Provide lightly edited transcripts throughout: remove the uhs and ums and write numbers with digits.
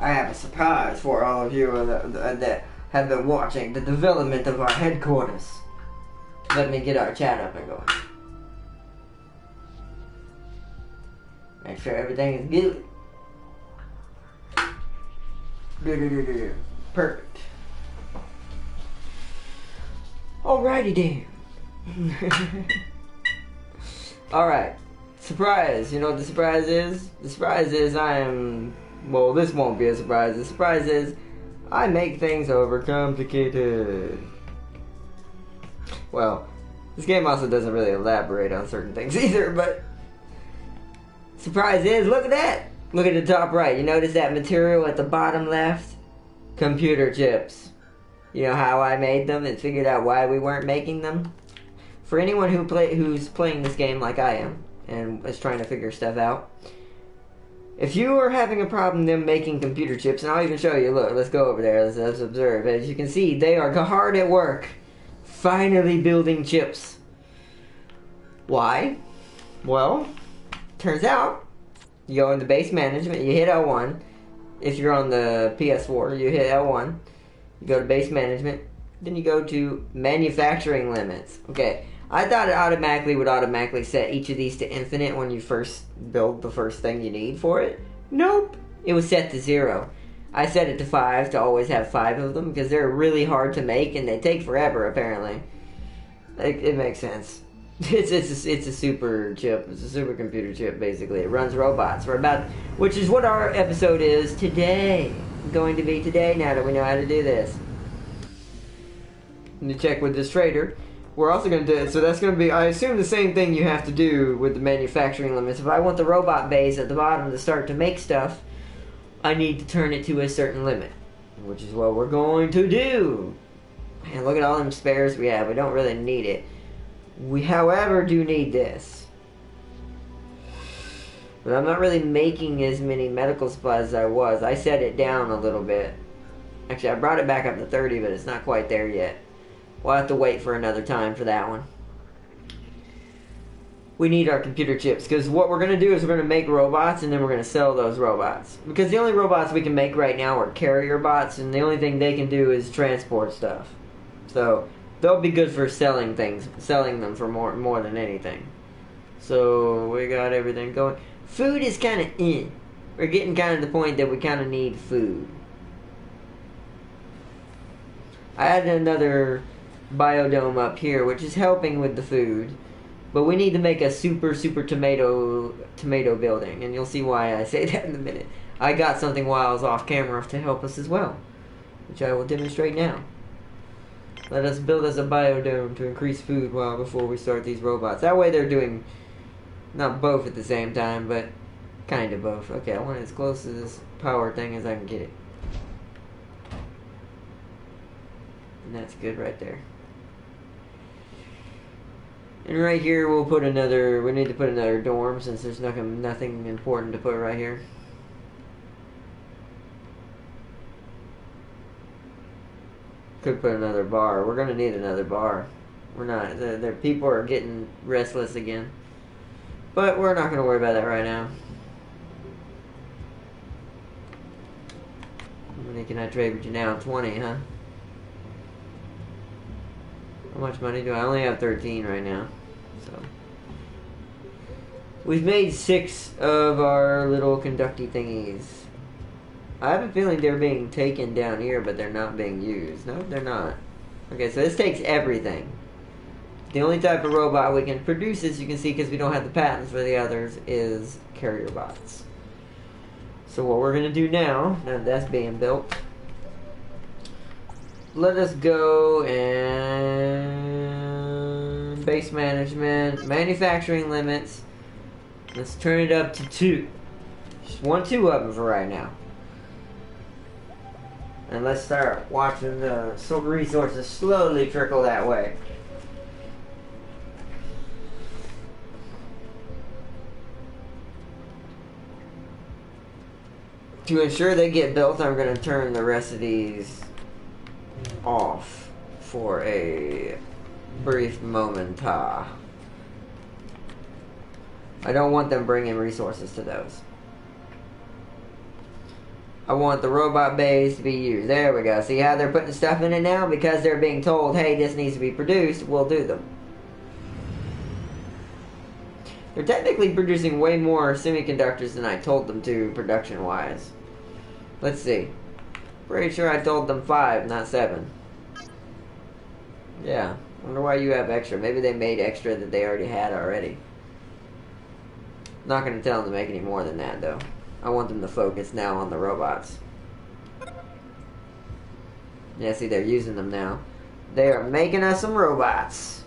I have a surprise for all of you that have been watching the development of our headquarters. Let me get our chat up and going. Make sure everything is good. Perfect. Alrighty then. Alright. Surprise. You know what the surprise is? The surprise is well, this won't be a surprise. The surprise is I make things overcomplicated. Well, this game also doesn't really elaborate on certain things either, but surprise is, look at that! Look at the top right. You notice that material at the bottom left? Computer chips. You know how I made them and figured out why we weren't making them? For anyone who's playing this game like I am and is trying to figure stuff out, if you are having a problem them making computer chips, and I'll even show you, look, let's go over there, let's observe. As you can see, they are hard at work, finally building chips. Why? Well, turns out, you go into base management, you hit L1. If you're on the PS4, you hit L1. You go to base management, then you go to manufacturing limits. Okay, I thought it would automatically set each of these to infinite when you first build the first thing you need for it. Nope, it was set to 0. I set it to 5 to always have 5 of them because they're really hard to make and they take forever apparently. It makes sense. It's a super chip. It's a supercomputer chip basically. It runs robots which is what our episode is today. Going to be today now that we know how to do this. And to check with this trader. We're also going to do it, so that's going to be, I assume, the same thing you have to do with the manufacturing limits. If I want the robot base at the bottom to start to make stuff, I need to turn it to a certain limit, which is what we're going to do. Man, look at all them spares we have. We don't really need it. We, however, do need this. But I'm not really making as many medical supplies as I was. I set it down a little bit. Actually, I brought it back up to 30, but it's not quite there yet. We'll have to wait for another time for that one. We need our computer chips, because what we're going to do is we're going to make robots, and then we're going to sell those robots. Because the only robots we can make right now are carrier bots, and the only thing they can do is transport stuff. So, they'll be good for selling them for more than anything. So, we got everything going. Food is kind of in. We're getting kind of to the point that we kind of need food. I added another biodome up here, which is helping with the food, but we need to make a super tomato building, and you'll see why I say that in a minute. I got something while I was off camera to help us as well, which I will demonstrate now. Let us build us a biodome to increase food before we start these robots. That way they're doing not both at the same time, but kind of both. Okay, I want it as close to this power thing as I can get it. And that's good right there. And right here we need to put another dorm since there's nothing important to put right here. Could put another bar. We're gonna need another bar. We're not, the people are getting restless again. But we're not gonna worry about that right now. How many can I trade with you now? 20, huh? How much money do I only have 13 right now? So we've made 6 of our little conducty thingies. I have a feeling they're being taken down here, but they're not being used. No, they're not. Okay, so this takes everything. The only type of robot we can produce, as you can see, because we don't have the patents for the others, is carrier bots. So what we're going to do now that that's being built, let us go and base management, manufacturing limits. Let's turn it up to 2. Just 2 of them for right now. And let's start watching the resources slowly trickle that way. To ensure they get built, I'm going to turn the rest of these off for a brief moment. I don't want them bringing resources to those. I want the robot bays to be used. There we go. See how they're putting stuff in it now? Because they're being told, hey, this needs to be produced, we'll do them. They're technically producing way more semiconductors than I told them to, production-wise. Let's see. Pretty sure I told them 5, not 7. Yeah. Wonder why you have extra. Maybe they made extra that they already had already. Not going to tell them to make any more than that, though. I want them to focus now on the robots. Yeah, see, they're using them now. They are making us some robots.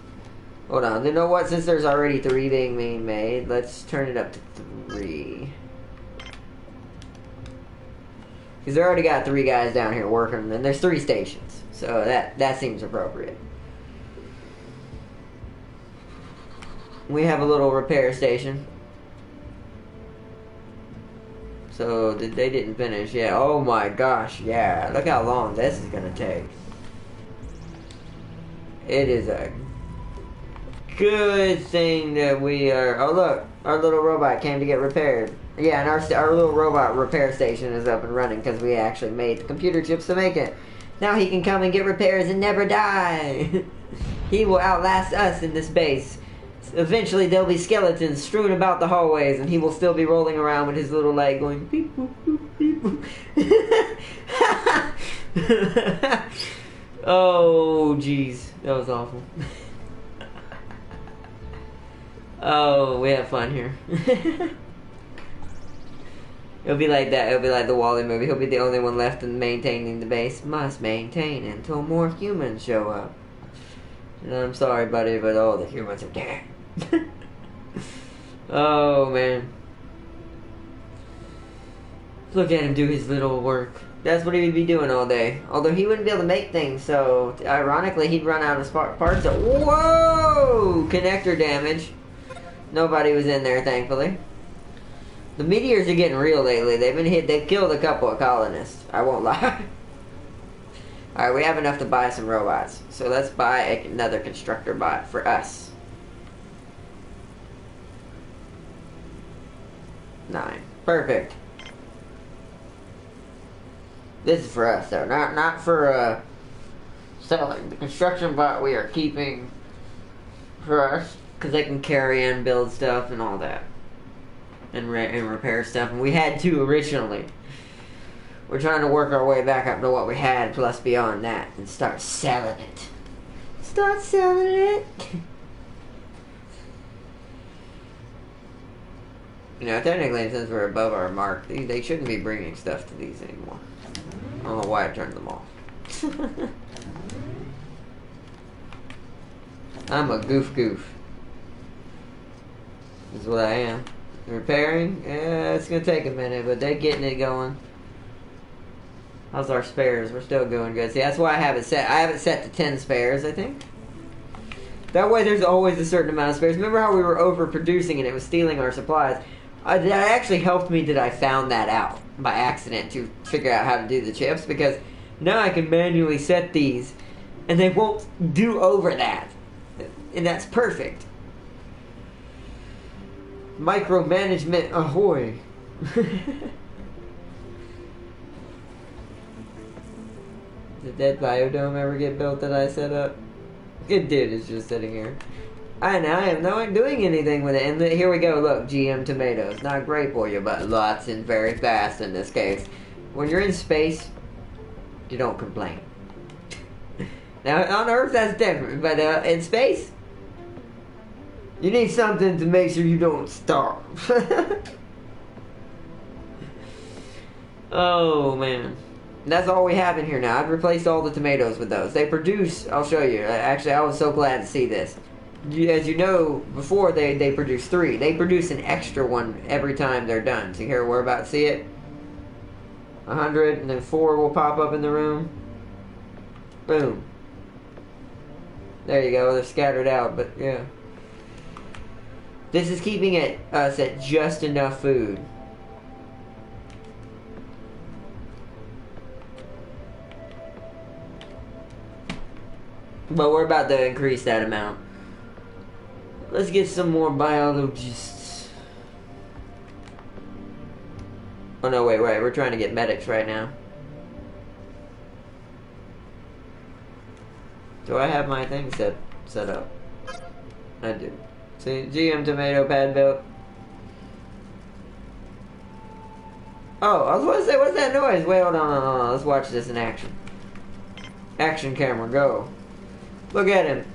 Hold on. You know what? Since there's already 3 being made, let's turn it up to 3. Because they already got 3 guys down here working, and there's 3 stations. So that seems appropriate. We have a little repair station. So they didn't finish. Yeah. Oh my gosh. Yeah. Look how long this is gonna take. It is a good thing that we are. Oh look, our little robot came to get repaired. Yeah, and our little robot repair station is up and running because we actually made the computer chips to make it. Now he can come and get repairs and never die. He will outlast us in this base. Eventually there'll be skeletons strewn about the hallways and he will still be rolling around with his little leg going beep boop boop beep boop. Oh jeez, that was awful. Oh, we have fun here. It'll be like that. It'll be like the Wall-E movie. He'll be the only one left in maintaining the base. Must maintain until more humans show up. And I'm sorry, buddy, but all the humans are dead. Oh, man. Look at him do his little work. That's what he would be doing all day. Although he wouldn't be able to make things, so ironically, he'd run out of parts. So, whoa! Connector damage. Nobody was in there, thankfully. The meteors are getting real lately. They've been hit. They've killed a couple of colonists. I won't lie. Alright, we have enough to buy some robots. So let's buy another constructor bot for us. 9. Perfect. This is for us, though. Not for selling. The construction bot we are keeping for us. Because they can carry and build stuff and all that. And repair stuff. And we had 2 originally. We're trying to work our way back up to what we had, plus beyond that, and start selling it. Start selling it! You know, technically, since we're above our mark, they shouldn't be bringing stuff to these anymore. I don't know why I turned them off. I'm a goof. Is what I am. Repairing? Yeah, it's gonna take a minute, but they're getting it going. How's our spares? We're still going good. See, that's why I have it set. I have it set to 10 spares, I think. That way there's always a certain amount of spares. Remember how we were overproducing and it was stealing our supplies? That actually helped me that I found that out by accident to figure out how to do the chips, because now I can manually set these and they won't do over that. And that's perfect. Micromanagement ahoy. Did that biodome ever get built that I set up? It did, it's just sitting here. I am not doing anything with it. And here we go, look, GM tomatoes. Not great for you, but lots and very fast in this case. When you're in space, you don't complain. Now, on Earth, that's different, but in space, you need something to make sure you don't starve. Oh, man. That's all we have in here now. I've replaced all the tomatoes with those. They produce, I'll show you. Actually, I was so glad to see this. As you know, before they produce 3. They produce an extra one every time they're done. See here, we're about to see it. 100, and then 4 will pop up in the room. Boom. There you go. They're scattered out, but yeah. This is keeping us at just enough food. But we're about to increase that amount. Let's get some more biologists. Oh no, wait, we're trying to get medics right now. Do I have my thing set up? I do. See, GM tomato pad built. Oh, I was going to say, what's that noise? Wait, hold on. Let's watch this in action. Action camera, go. Look at him.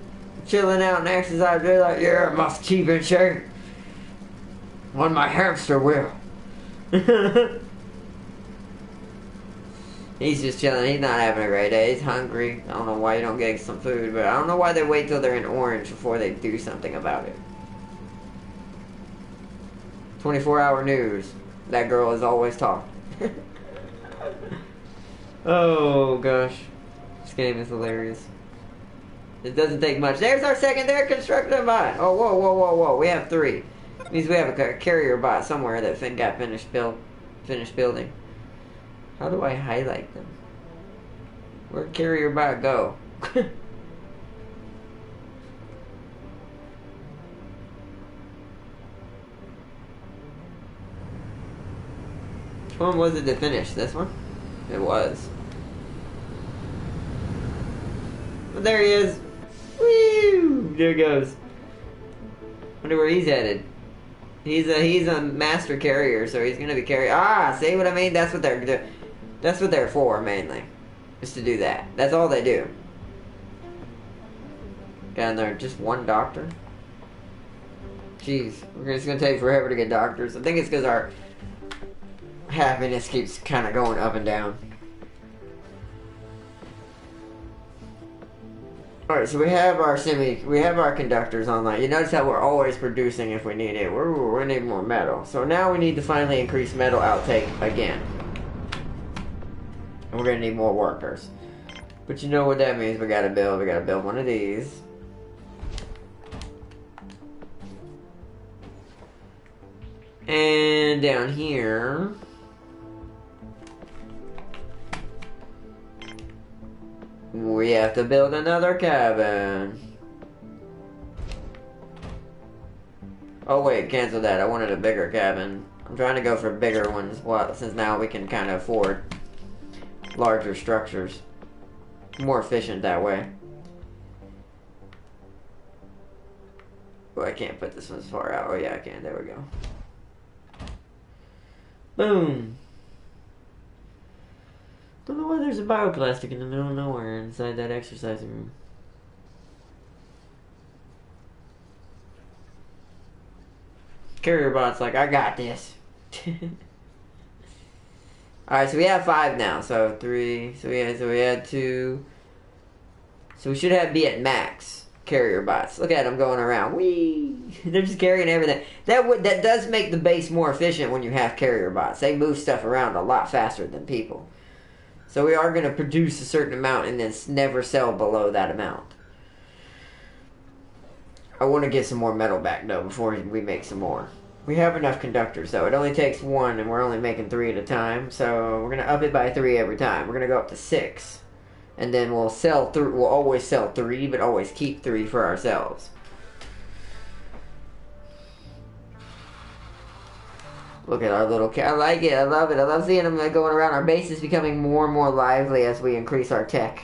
Chilling out and exercise. They're like, yeah, must keep in shape. When my hamster will. He's just chilling. He's not having a great day. He's hungry. I don't know why you don't get some food, but I don't know why they wait till they're in orange before they do something about it. 24-hour news. That girl is always talking. Oh, gosh. This game is hilarious. It doesn't take much. There's our secondary constructor bot. Oh, whoa. We have 3. It means we have a carrier bot somewhere that got finished building. How do I highlight them? Where'd carrier bot go? Which one was it to finish? This one? It was. But there he is. Woo! There he goes. Wonder where he's headed. He's a master carrier, so he's gonna be carrying. Ah, see what I mean? That's what they're for mainly, is to do that. That's all they do. And they're just one doctor. Jeez, it's gonna take forever to get doctors. I think it's because our happiness keeps kind of going up and down. Alright, so we have our conductors online. You notice how we're always producing if we need it. We need more metal. So now we need to finally increase metal outtake again. And we're gonna need more workers. But you know what that means, we gotta build one of these. And down here, we have to build another cabin. Oh wait, cancel that. I wanted a bigger cabin. I'm trying to go for bigger ones, since now we can kind of afford larger structures. More efficient that way. Oh, I can't put this one as far out. Oh yeah, I can. There we go. Boom. Don't know why there's a bioplastic in the middle of nowhere inside that exercising room. Carrier bot's like, I got this. Alright, so we have 5 now. So 3. So we had 2. So we should be at max carrier bots. Look at them going around. Whee! They're just carrying everything. That does make the base more efficient when you have carrier bots. They move stuff around a lot faster than people. So we are going to produce a certain amount and then never sell below that amount. I want to get some more metal back though before we make some more. We have enough conductors though. It only takes 1 and we're only making 3 at a time. So we're going to up it by 3 every time. We're going to go up to 6. And then we'll always sell 3, but always keep 3 for ourselves. Look at our little cat. I like it. I love it. I love seeing them going around. Our base is becoming more and more lively as we increase our tech.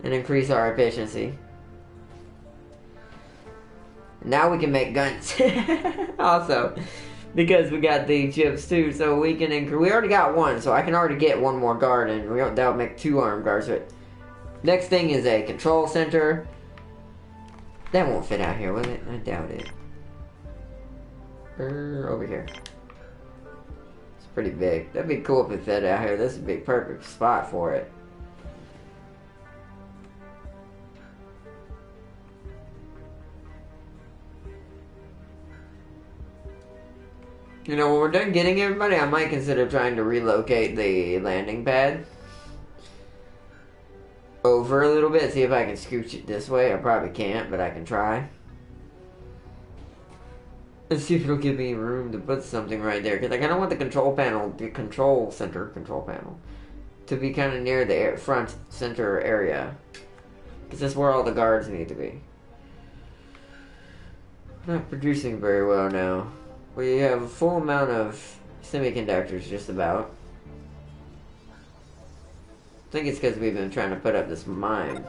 And increase our efficiency. Now we can make guns. Also. Because we got the chips too. So we can increase. We already got 1. So I can already get 1 more guard. And that'll make 2 armed guards. But next thing is a control center. That won't fit out here, will it? I doubt it. Over here. Pretty big. That'd be cool if it fit out here. This would be a perfect spot for it. You know, when we're done getting everybody, I might consider trying to relocate the landing pad over a little bit. See if I can scooch it this way. I probably can't, but I can try. Let's see if it'll give me room to put something right there. Because I kind of want the control panel, the control panel, to be kind of near the front center area. Because that's where all the guards need to be. Not producing very well now. We have a full amount of Semiconductors, just about. I think it's because we've been trying to put up this mine.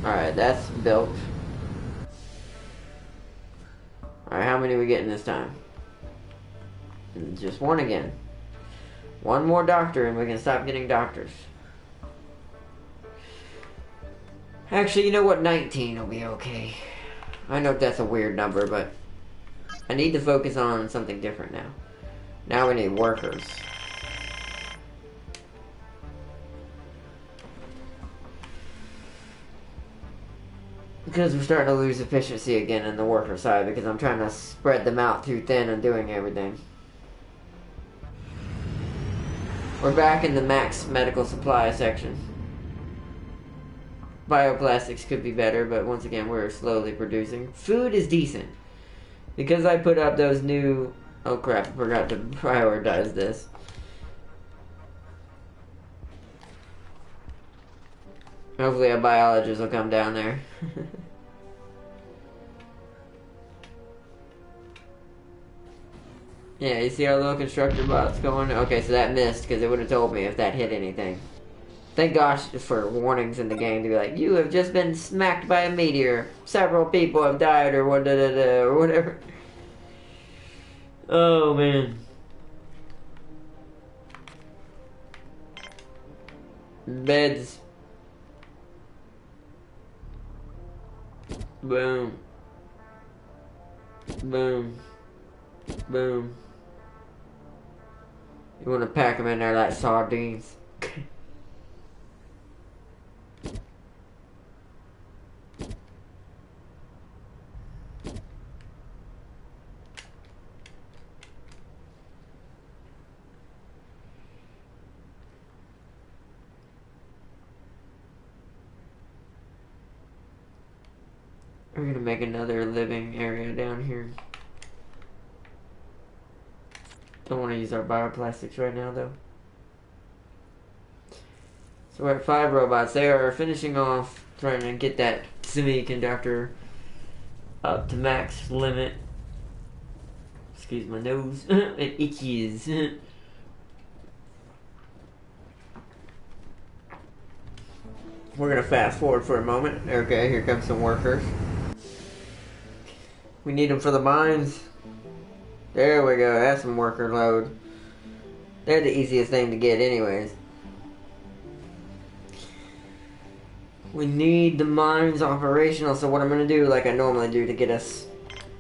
Alright, that's built. Alright, how many are we getting this time? Just one again. One more doctor and we can stop getting doctors. Actually, you know what? 19 will be okay. I know that's a weird number, but I need to focus on something different now. Now we need workers. Because we're starting to lose efficiency again in the worker side because I'm trying to spread them out too thin and doing everything. We're back in the max medical supply section. Bioplastics could be better, but once again, we're slowly producing. Food is decent. Because I put up those new... Oh crap, I forgot to prioritize this. Hopefully a biologist will come down there. Yeah, you see our little constructor bots going? Okay, so that missed because it would have told me if that hit anything. Thank gosh for warnings in the game to be like, you have just been smacked by a meteor. Several people have died or whatever. Oh man. Beds. Boom. Boom. Boom. You want to pack them in there like sardines. We're gonna make another living area down here. Don't want to use our bioplastics right now though. So we're at 5 robots. They are finishing off trying to get that semiconductor up to max limit. Excuse my nose. It itches. We're gonna fast forward for a moment. Okay, here comes some workers. We need them for the mines. There we go, that's some worker load. They're the easiest thing to get anyways. We need the mines operational, so what I'm going to do, like I normally do to get us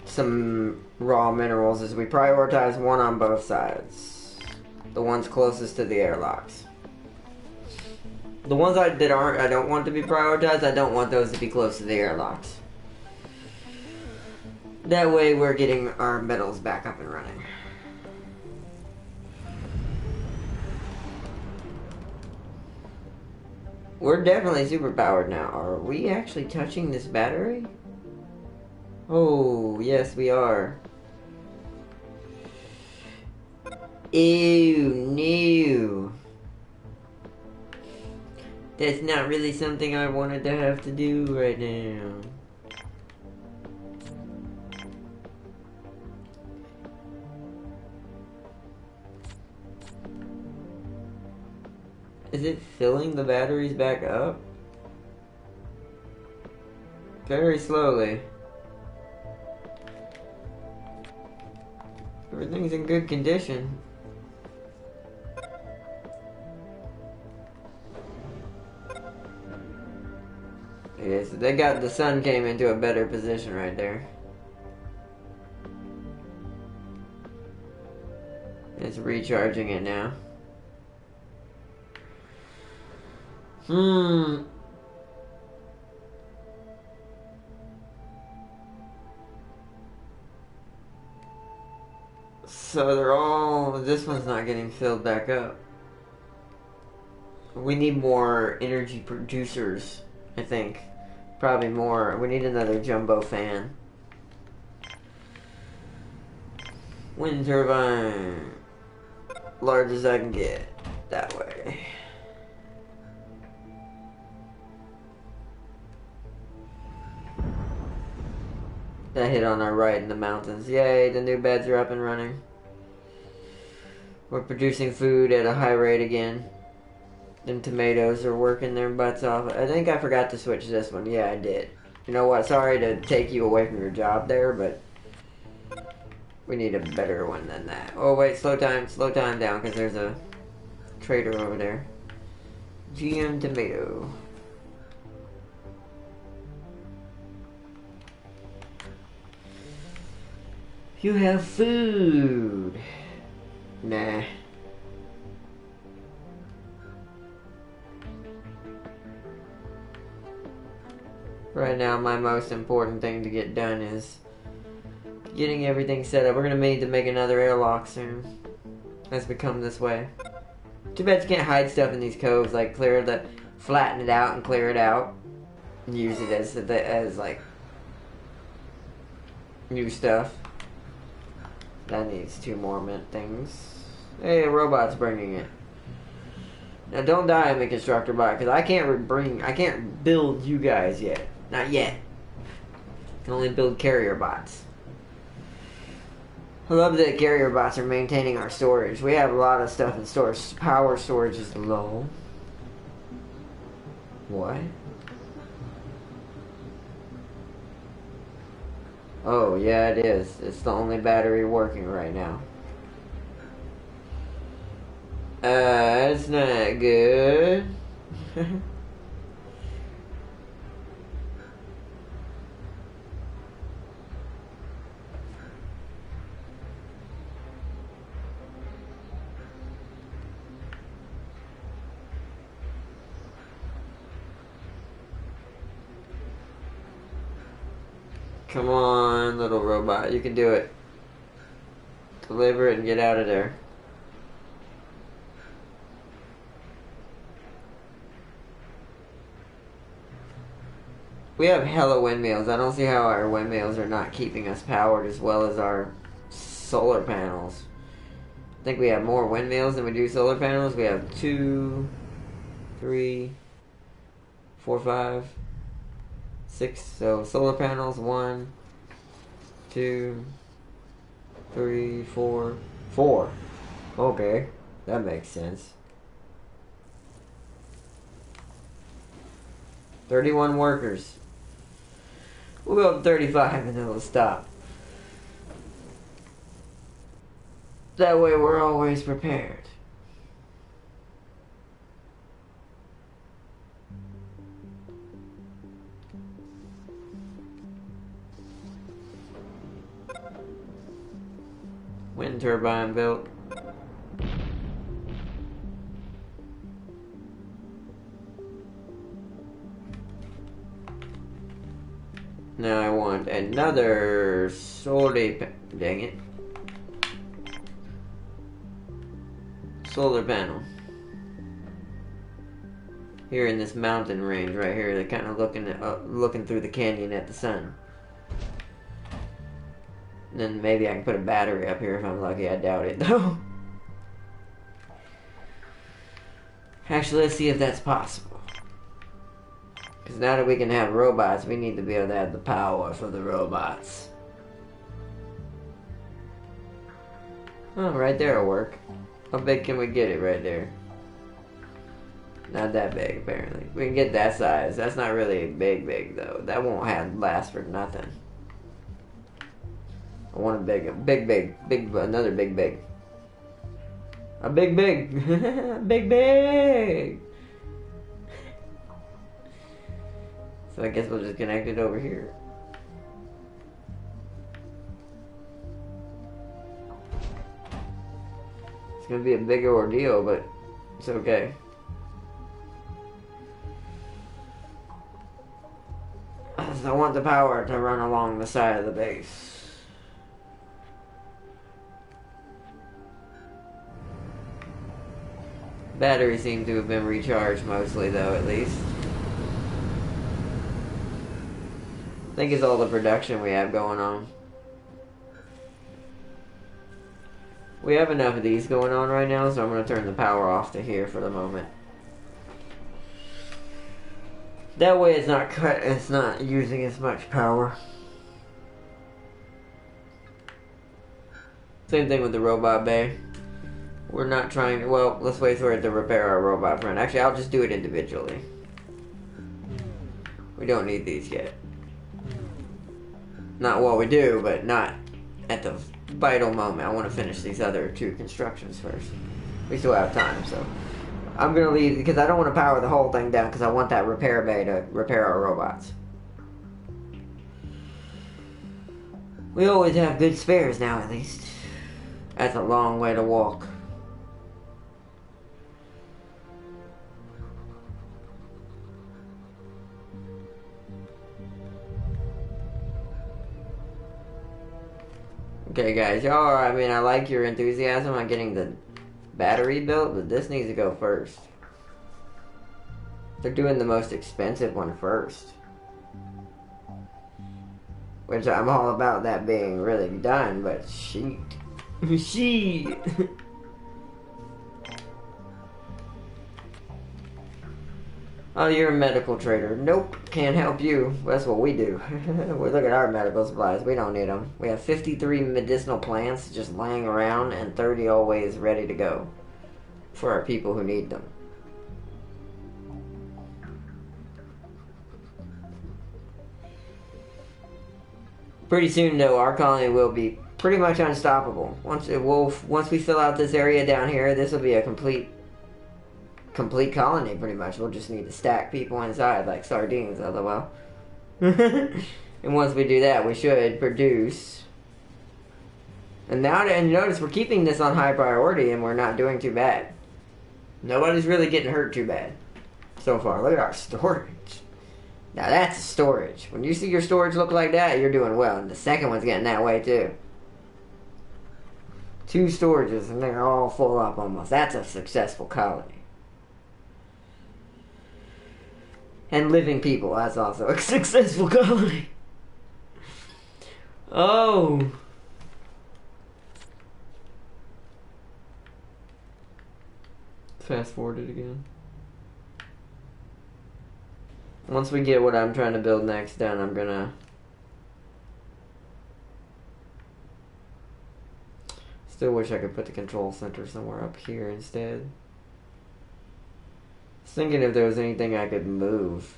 some raw minerals, is we prioritize one on both sides. The ones closest to the airlocks. The ones I don't want to be prioritized, I don't want those to be close to the airlocks. That way we're getting our metals back up and running. We're definitely super powered now. Are we actually touching this battery? Oh, yes we are. Ew, no. That's not really something I wanted to have to do right now. Is it filling the batteries back up? Very slowly. Everything's in good condition. Yes, they got the sun came into a better position right there. It's recharging it now. So they're all... This one's not getting filled back up. We need more energy producers, I think. Probably more. We need another jumbo fan. Wind turbine. Large as I can get. That way. That hit on our right in the mountains. Yay, the new beds are up and running. We're producing food at a high rate again. And tomatoes are working their butts off. I think I forgot to switch this one. Yeah, I did. You know what? Sorry to take you away from your job there, but we need a better one than that. Oh, wait. Slow time down, because there's a trader over there. GM tomato. You have food. Nah. Right now, my most important thing to get done is getting everything set up. We're gonna need to make another airlock soon. Has become this way. Too bad you can't hide stuff in these coves. Like flatten it out and clear it out, and use it as like new stuff. That needs 2 more mint things. Hey, a robot's bringing it. Now don't die on the constructor bot, because I can't build you guys yet. Not yet. I can only build carrier bots. I love that carrier bots are maintaining our storage. We have a lot of stuff in storage. Power storage is low. What? Oh, yeah, it is. It's the only battery working right now. That's not good. Come on, little robot. You can do it. Deliver it and get out of there. We have hella windmills. I don't see how our windmills are not keeping us powered as well as our solar panels. I think we have more windmills than we do solar panels. We have 2, 3, 4, 5, 6. So solar panels, 1, 2, 3, 4. 4. Okay, that makes sense. 31 workers. We'll go up to 35 and then we'll stop. That way we're always prepared. Wind turbine built. Now I want another solar dang it. Solar panel. Here in this mountain range right here, they're kind of looking through the canyon at the sun. And then maybe I can put a battery up here if I'm lucky. I doubt it though. Actually, let's see if that's possible. Because now that we can have robots, we need to be able to have the power for the robots. Oh, right there will work. How big can we get it right there? Not that big, apparently. We can get that size. That's not really big though. That won't last for nothing. I want a another big. A big. big. So I guess we'll just connect it over here. It's gonna be a bigger ordeal, but it's okay. I want the power to run along the side of the base. Batteries seem to have been recharged mostly though, at least. I think it's all the production we have going on. We have enough of these going on right now, so I'm going to turn the power off to here for the moment. That way it's not using as much power. Same thing with the robot bay. We're not trying to, well, let's wait for it to repair our robot friend. Actually, I'll just do it individually. We don't need these yet. Not what we do, but not at the vital moment. I want to finish these other 2 constructions first. We still have time, so. I'm going to leave, because I don't want to power the whole thing down, because I want that repair bay to repair our robots. We always have good spares now, at least. That's a long way to walk. Okay, guys, y'all, I mean, I like your enthusiasm on getting the battery built, but this needs to go first. They're doing the most expensive one first. Which I'm all about that being really done, but sheet. Sheet! Oh, you're a medical trader. Nope, can't help you. That's what we do. We look at our medical supplies. We don't need them. We have 53 medicinal plants just laying around and 30 always ready to go for our people who need them. Pretty soon, though, our colony will be pretty much unstoppable. Once we fill out this area down here, this will be a complete colony, pretty much. We'll just need to stack people inside like sardines, lol. And once we do that, we should produce. And now, and notice we're keeping this on high priority, and we're not doing too bad. Nobody's really getting hurt too bad so far. Look at our storage. Now that's storage. When you see your storage look like that, you're doing well. And the second one's getting that way too. 2 storages, and they're all full up almost. That's a successful colony. And living people, that's also a successful colony. Oh. Fast forward it again. Once we get what I'm trying to build next done, I'm gonna still wish I could put the control center somewhere up here instead. I was thinking if there was anything I could move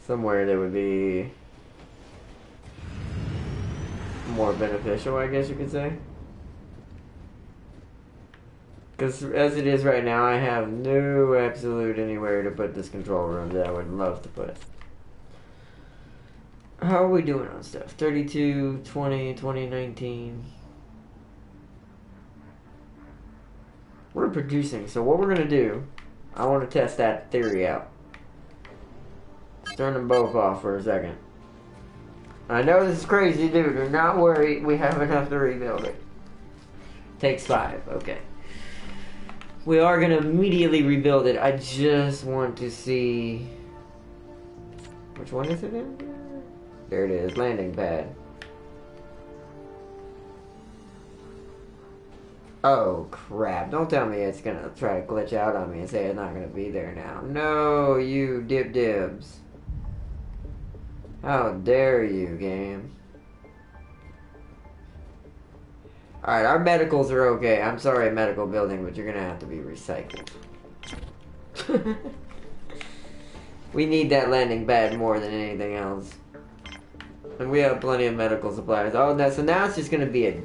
somewhere that would be more beneficial, I guess you could say. Because as it is right now, I have no absolute anywhere to put this control room that I would love to put. How are we doing on stuff? 32, 20, 2019. We're producing, so what we're going to do, I want to test that theory out. Let's turn them both off for a second. I know this is crazy, dude. Do not worry, we have enough to rebuild it. Takes 5, okay. We are going to immediately rebuild it. I just want to see... Which one is it in? There it is, landing pad. Oh, crap. Don't tell me it's going to try to glitch out on me and say it's not going to be there now. No, you dibs. How dare you, game. Alright, our medicals are okay. I'm sorry, medical building, but you're gonna have to be recycled. We need that landing pad more than anything else. And we have plenty of medical supplies. Oh, no, so now it's just gonna be a...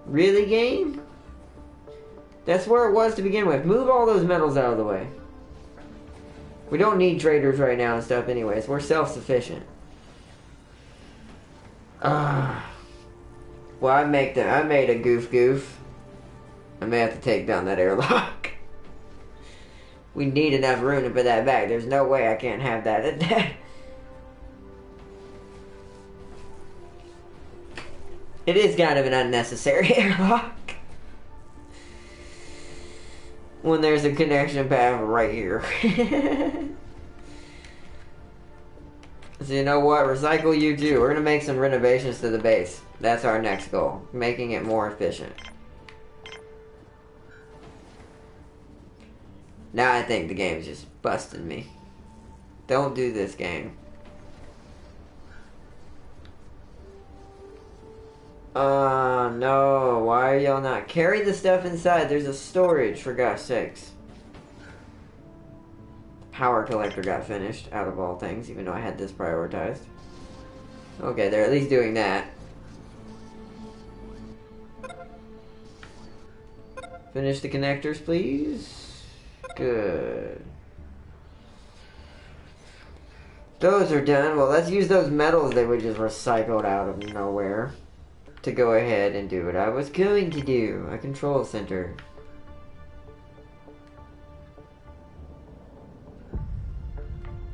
Really, game? That's where it was to begin with. Move all those metals out of the way. We don't need traders right now and stuff anyways. We're self-sufficient. Well, I made a goof. I may have to take down that airlock. We need enough room to put that back. There's no way I can't have that at that. It is kind of an unnecessary airlock. When there's a connection path right here. So you know what? Recycle you too. We're going to make some renovations to the base. That's our next goal. Making it more efficient. Now I think the game's just busting me. Don't do this, game. No. Why are y'all not? Carry the stuff inside. There's a storage, for gosh sakes. Power collector got finished, out of all things, even though I had this prioritized. Okay, they're at least doing that. Finish the connectors, please. Good. Those are done. Well, let's use those metals that we just recycled out of nowhere to go ahead and do what I was going to do. A control center.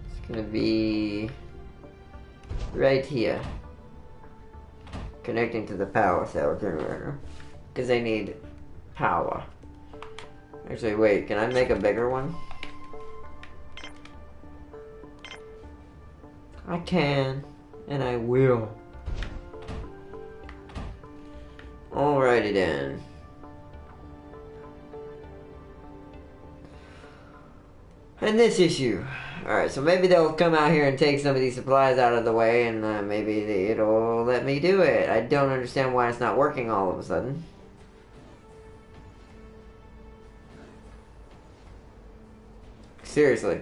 It's gonna be right here. Connecting to the power cell generator. Because they need power. Actually, wait, can I make a bigger one? I can, and I will. Alrighty then. And this issue. Alright, so maybe they'll come out here and take some of these supplies out of the way, and maybe it'll let me do it. I don't understand why it's not working all of a sudden. Seriously.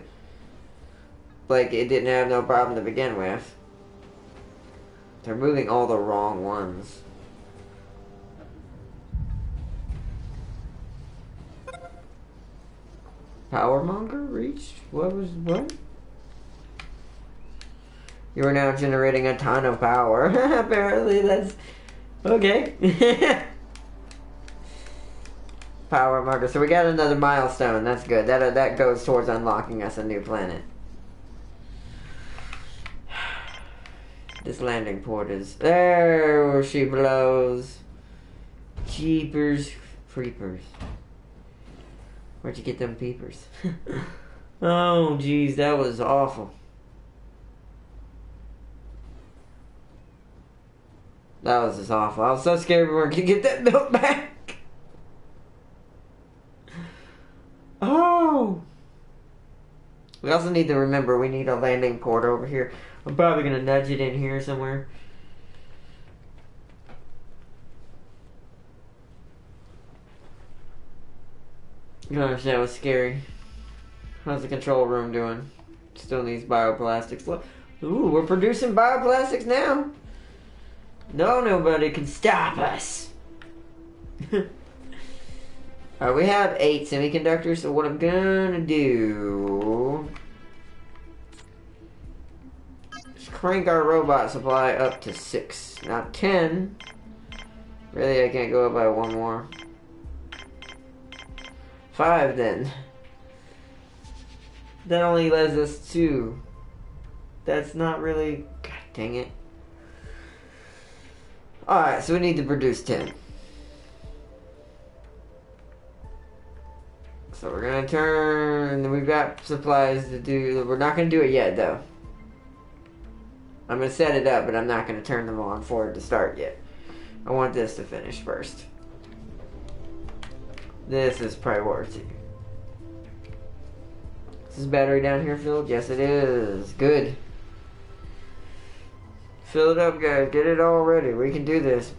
Like, it didn't have no problem to begin with. They're moving all the wrong ones. Powermonger reached? What? You are now generating a ton of power. Apparently that's... Okay. Powermonger. So we got another milestone. That's good. That goes towards unlocking us a new planet. This landing port is... There she blows. Jeepers creepers. Where'd you get them peepers? Oh, jeez, that was awful. That was just awful. I was so scared we weren't gonna get that built back. Oh! We also need to remember we need a landing port over here. I'm probably gonna nudge it in here somewhere. Gosh, that was scary. How's the control room doing? Still needs bioplastics. Look, ooh, we're producing bioplastics now. No, nobody can stop us. Alright, we have 8 semiconductors, so what I'm gonna do is crank our robot supply up to 6. Now 10. Really, I can't go up by 1 more. 5 then. That only lets us 2. That's not really... God dang it. Alright, so we need to produce 10. So we're gonna turn... We've got supplies to do... We're not gonna do it yet, though. I'm gonna set it up, but I'm not gonna turn them on for it to start yet. I want this to finish first. This is priority. Is this battery down here filled? Yes, it is. Good. Fill it up, guys. Get it all ready. We can do this.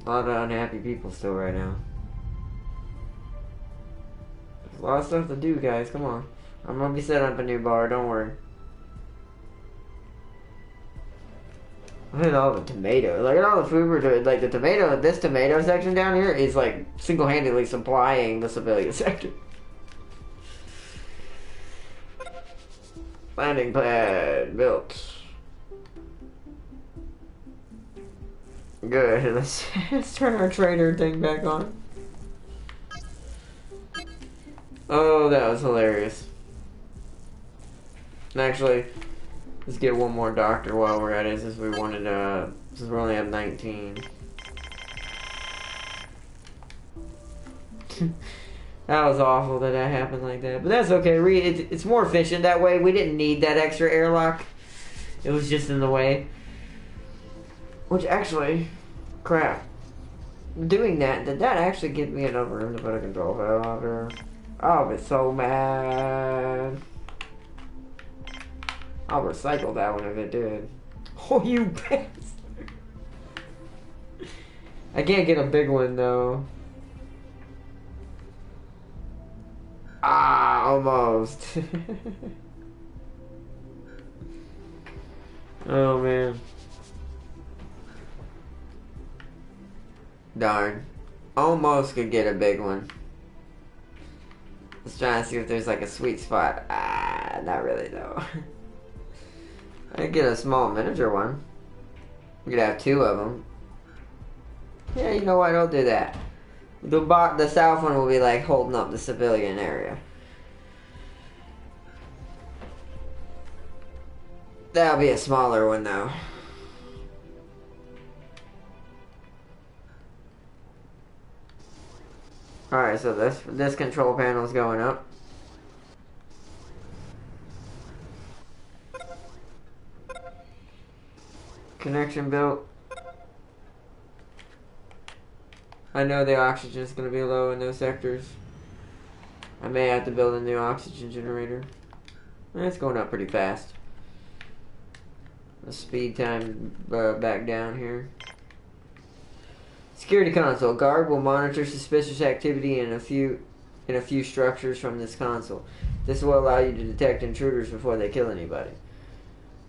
A lot of unhappy people still right now. There's a lot of stuff to do, guys. Come on. I'm gonna be setting up a new bar. Don't worry. Look at all the tomatoes. Look at all the food we're doing. Like the tomato, this tomato section down here is like single-handedly supplying the civilian sector. Landing pad built. Good. Let's turn our trader thing back on. Oh, that was hilarious. And actually, let's get one more doctor while we're at it, since we wanted since we only have 19. That was awful that happened like that, but that's okay. It's more efficient that way. We didn't need that extra airlock. It was just in the way. Which actually, crap. Doing that, did that actually give me enough room to put a control panel out there? I'll be so mad. I'll recycle that one if it did. Oh, you bastard. I can't get a big one though. Ah, almost. Oh man. Darn. Almost could get a big one. Let's try and see if there's like a sweet spot. Ah, not really though. I could get a small miniature one. We could have two of them. Yeah, you know what? I'll do that. The south one will be like holding up the civilian area. That'll be a smaller one though. Alright, so this control panel is going up. Connection built. I know the oxygen is going to be low in those sectors. I may have to build a new oxygen generator. It's going up pretty fast. The speed time back down here. Security console. Guard will monitor suspicious activity in a few structures from this console. This will allow you to detect intruders before they kill anybody.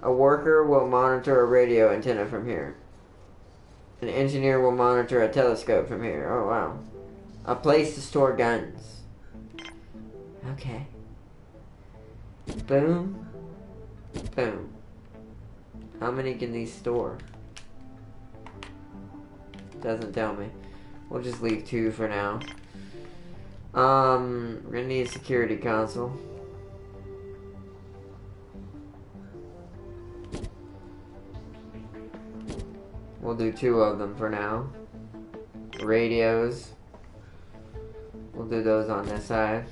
A worker will monitor a radio antenna from here. An engineer will monitor a telescope from here. Oh, wow. A place to store guns. Okay. Boom. Boom. How many can these store? Doesn't tell me. We'll just leave 2 for now. We're gonna need a security console. We'll do 2 of them for now. Radios. We'll do those on this side.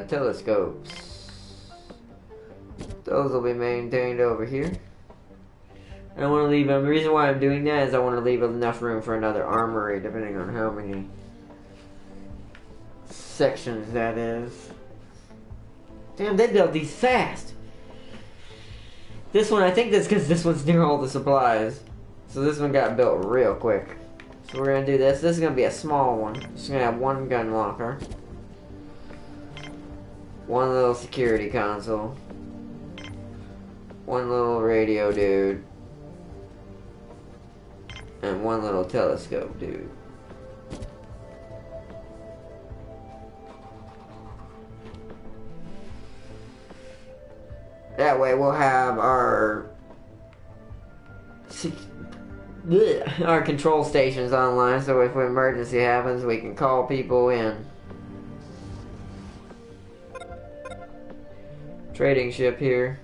Telescopes. Those will be maintained over here. I don't want to leave them. The reason why I'm doing that is I want to leave enough room for another armory, depending on how many sections that is. Damn, they built these fast. This one, I think that's because this one's near all the supplies. So this one got built real quick. So we're going to do this. This is going to be a small one. It's going to have 1 gun locker. 1 little security console. 1 little radio dude. And 1 little telescope dude. That way we'll have our control stations online, so if an emergency happens, we can call people in. Trading ship here.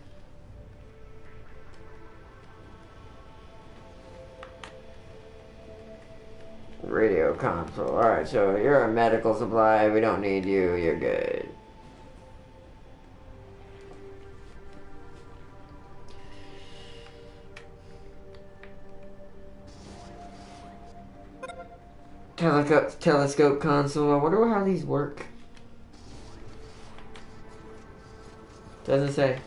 Radio console. Alright, so you're a medical supply. We don't need you. You're good. Telescope console. I wonder how these work. Doesn't say.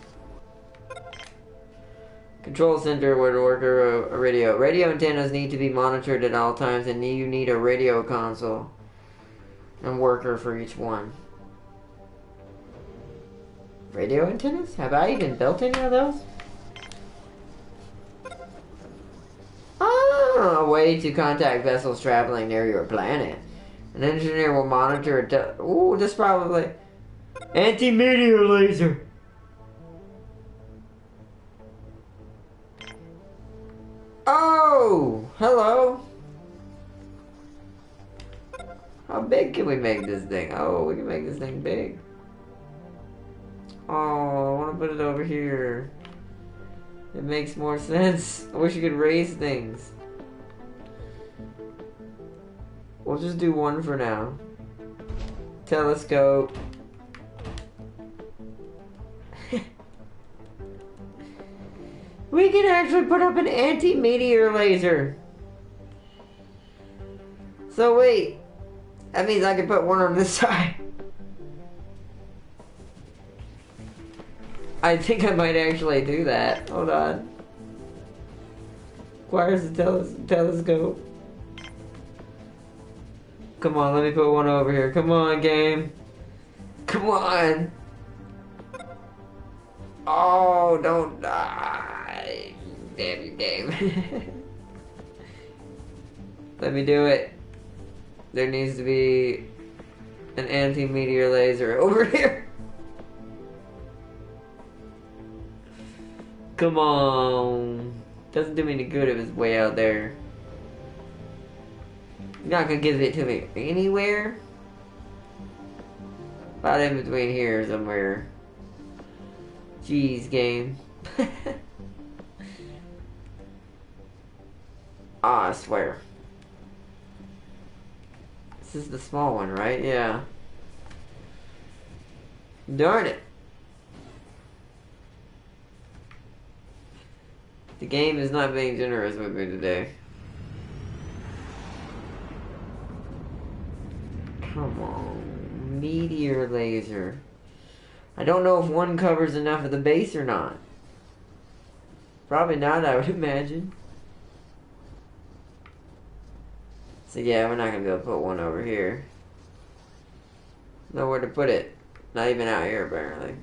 Control center would work a radio. Radio antennas need to be monitored at all times, and you need a radio console and worker for each one. Radio antennas? Have I even built any of those? Ah, a way to contact vessels traveling near your planet. An engineer will monitor a ooh, this probably anti-meteor laser. Oh, hello. How big can we make this thing? Oh, we can make this thing big. Oh, I want to put it over here. It makes more sense. I wish you could raise things. We'll just do 1 for now. Telescope. We can actually put up an anti-meteor laser. So wait. That means I can put 1 on this side. I think I might actually do that. Hold on. Requires a telescope. Come on, let me put one over here. Come on, game. Come on. Oh, don't die. Damn you, game. Let me do it. There needs to be an anti-meteor laser over here. Come on. Doesn't do me any good if it's way out there. You're not gonna give it to me anywhere? About in between here somewhere. Jeez, game. I swear. This is the small one, right? Yeah. Darn it. The game is not being generous with me today. Come on. Meteor laser. I don't know if one covers enough of the base or not. Probably not, I would imagine. So yeah, we're not going to be able to put one over here. Nowhere to put it. Not even out here, apparently.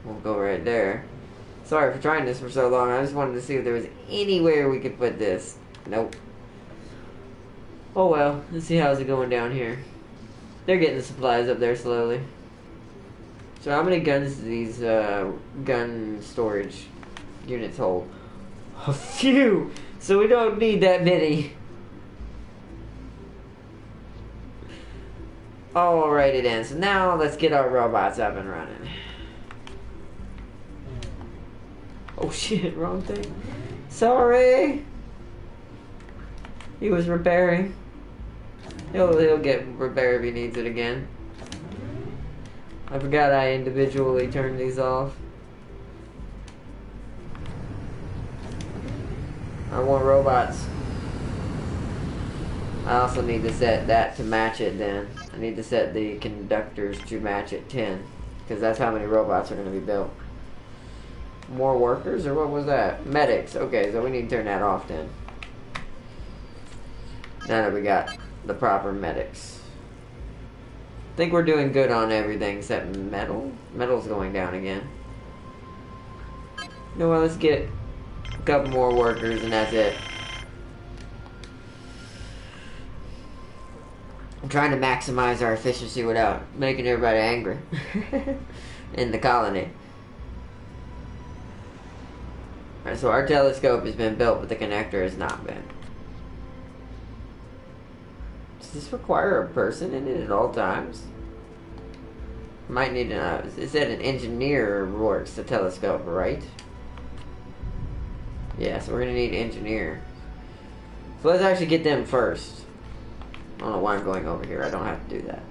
We'll go right there. Sorry for trying this for so long. I just wanted to see if there was anywhere we could put this. Nope. Oh well. Let's see how's it going down here. They're getting the supplies up there slowly. So how many guns do these gun storage units hold? A few! So we don't need that many. Alrighty then. So now let's get our robots up and running. Oh shit, wrong thing. Sorry! He was repairing. He'll get repaired if he needs it again. I forgot I individually turned these off. I want robots. I also need to set that to match it then. I need to set the conductors to match at 10. Because that's how many robots are going to be built. More workers, or what was that? Medics. Okay, so we need to turn that off then. Now that we got the proper medics. I think we're doing good on everything except metal. Metal's going down again. You know what, let's get a couple more workers and that's it. I'm trying to maximize our efficiency without making everybody angry in the colony. Alright, so our telescope has been built, but the connector has not been. Does this require a person in it at all times? Might need to. It said an engineer works the telescope, right? Yeah, so we're gonna need engineer. So let's actually get them first. I don't know why I'm going over here. I don't have to do that.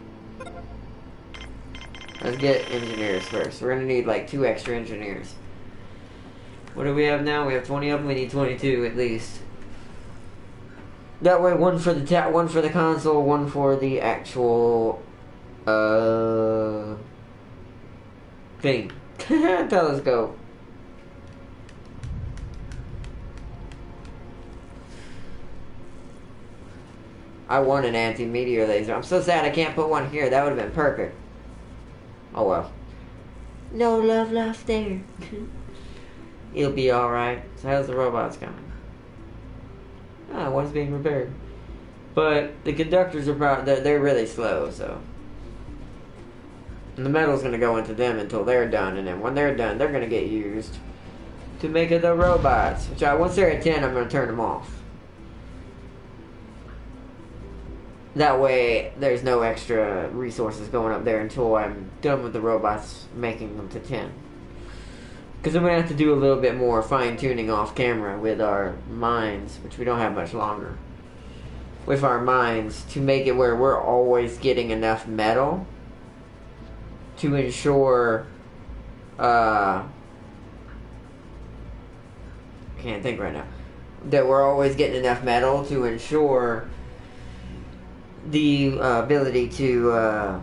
Let's get engineers first. We're gonna need like 2 extra engineers. What do we have now? We have 20 of them. We need 22 at least. That way, one for the console, one for the actual thing. Telescope. I want an anti-meteor laser. I'm so sad I can't put one here. That would have been perfect. Oh well. No love lost there. It'll be alright. So how's the robots coming? Ah, one's being repaired. But the conductors are they're really slow, so. And the metal's gonna go into them until they're done, and then when they're done, they're gonna get used to make the robots. Which once they're at 10, I'm gonna turn them off. That way, there's no extra resources going up there until I'm done with the robots making them to 10. Because I'm going to have to do a little bit more fine-tuning off camera with our mines, which we don't have much longer. With our mines, to make it where we're always getting enough metal to ensure, I can't think right now, that we're always getting enough metal to ensure the ability to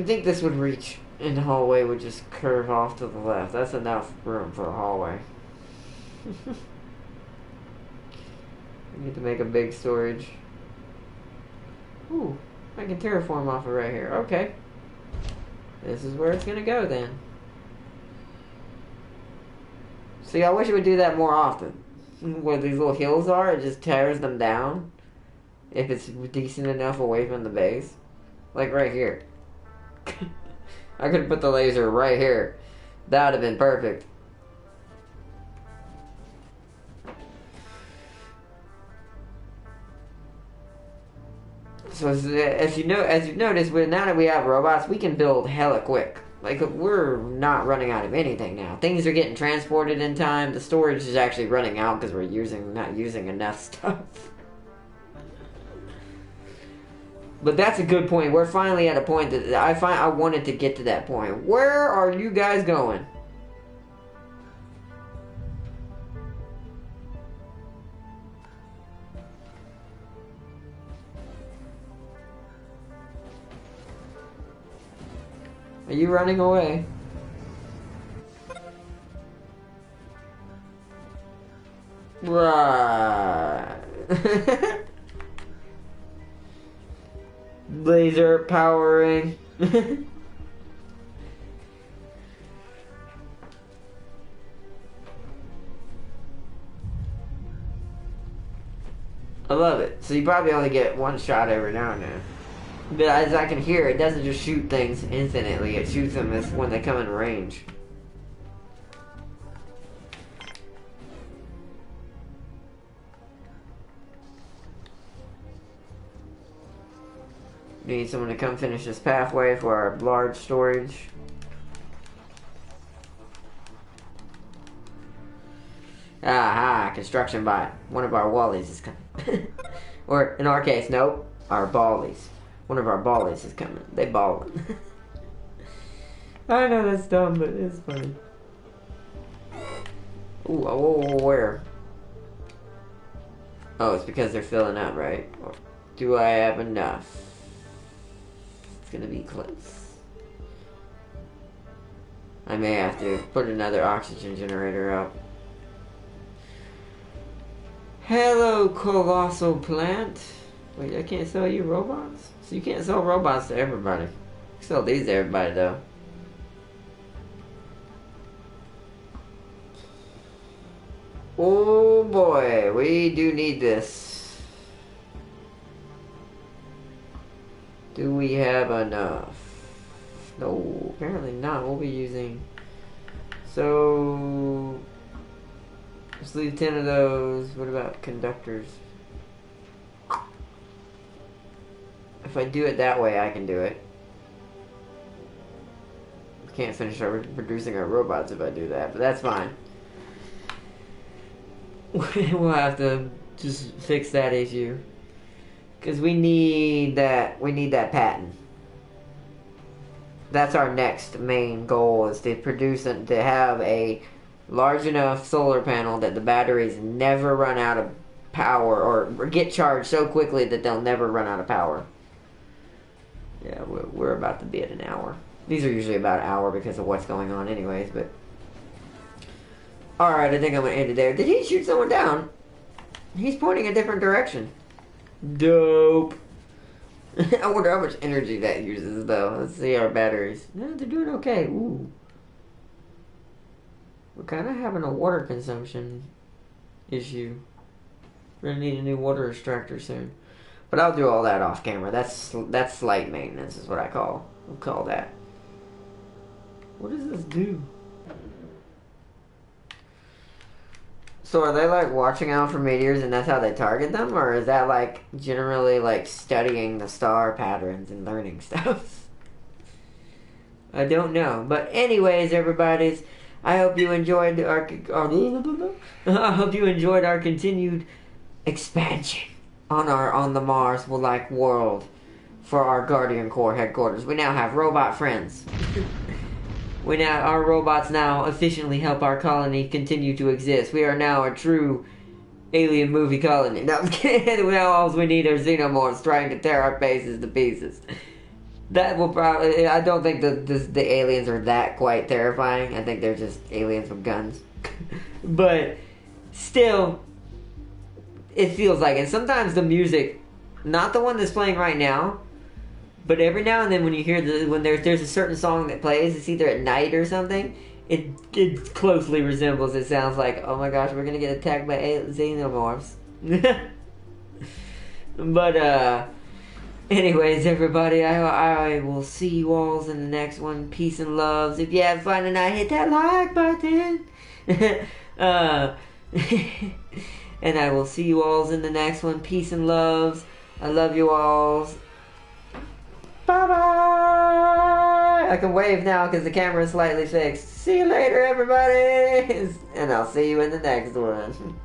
You think this would reach, and the hallway would just curve off to the left. That's enough room for a hallway. I need to make a big storage. Ooh, I can terraform off of right here. Okay. This is where it's gonna go then. See, I wish it would do that more often. Where these little hills are, it just tears them down. If it's decent enough away from the base. Like right here. I could put the laser right here. That would have been perfect. So as you've noticed, now that we have robots, we can build hella quick. Like, we're not running out of anything now. Things are getting transported in time. The storage is actually running out because we're not using enough stuff. But that's a good point. We're finally at a point that I wanted to get to that point. Where are you guys going? Are you running away? Right. Laser powering. I love it. So you probably only get one shot every now and then. But as I can hear, it doesn't just shoot things infinitely. It shoots them as when they come in range. Need someone to come finish this pathway for our large storage. Aha, construction bot. One of our wallies is coming. Or, in our case, nope, our ballies. One of our ballies is coming. They ballin'. I know that's dumb, but it's funny. Ooh, where? Oh, it's because they're filling up, right? Do I have enough? It's gonna be close. I may have to put another oxygen generator up. Hello, colossal plant. Wait, I can't sell you robots? So you can't sell robots to everybody. You can sell these to everybody, though. Oh boy, we do need this. Do we have enough? No, apparently not. We'll be using... So... let's leave 10 of those. What about conductors? If I do it that way, I can do it. We can't finish producing our robots if I do that, but that's fine. We'll have to just fix that issue. Because we need that patent. That's our next main goal, is to produce and to have a large enough solar panel that the batteries never run out of power, or get charged so quickly that they'll never run out of power. Yeah, we're about to be at an hour. These are usually about an hour because of what's going on anyways, but... Alright, I think I'm going to end it there. Did he shoot someone down? He's pointing a different direction. Dope. I wonder how much energy that uses, though. Let's see our batteries. No, they're doing okay. Ooh. We're kind of having a water consumption issue. We're going to need a new water extractor soon. But I'll do all that off camera. That's slight maintenance is what we'll call that. What does this do? So are they like watching out for meteors and that's how they target them? Or is that like generally like studying the star patterns and learning stuff? I don't know. But anyways, everybody's, I hope you enjoyed our I hope you enjoyed our continued expansion on the Mars like world for our Guardian Corps headquarters. We now have robot friends. Our robots now efficiently help our colony continue to exist. We are now a true alien movie colony. No, I'm kidding. Now all we need are xenomorphs trying to tear our bases to pieces. That will probably. I don't think the aliens are that quite terrifying. I think they're just aliens with guns. But still, it feels like. And sometimes the music, not the one that's playing right now, but every now and then when you hear when there's a certain song that plays, it's either at night or something. It closely resembles. It sounds like, oh my gosh, we're gonna get attacked by xenomorphs. But anyways, everybody, I will see you all in the next one. Peace and loves. If you have fun tonight, hit that like button. And I will see you all in the next one. Peace and loves. I love you all. Bye bye. I can wave now because the camera is slightly fixed. See you later, everybody. And I'll see you in the next one.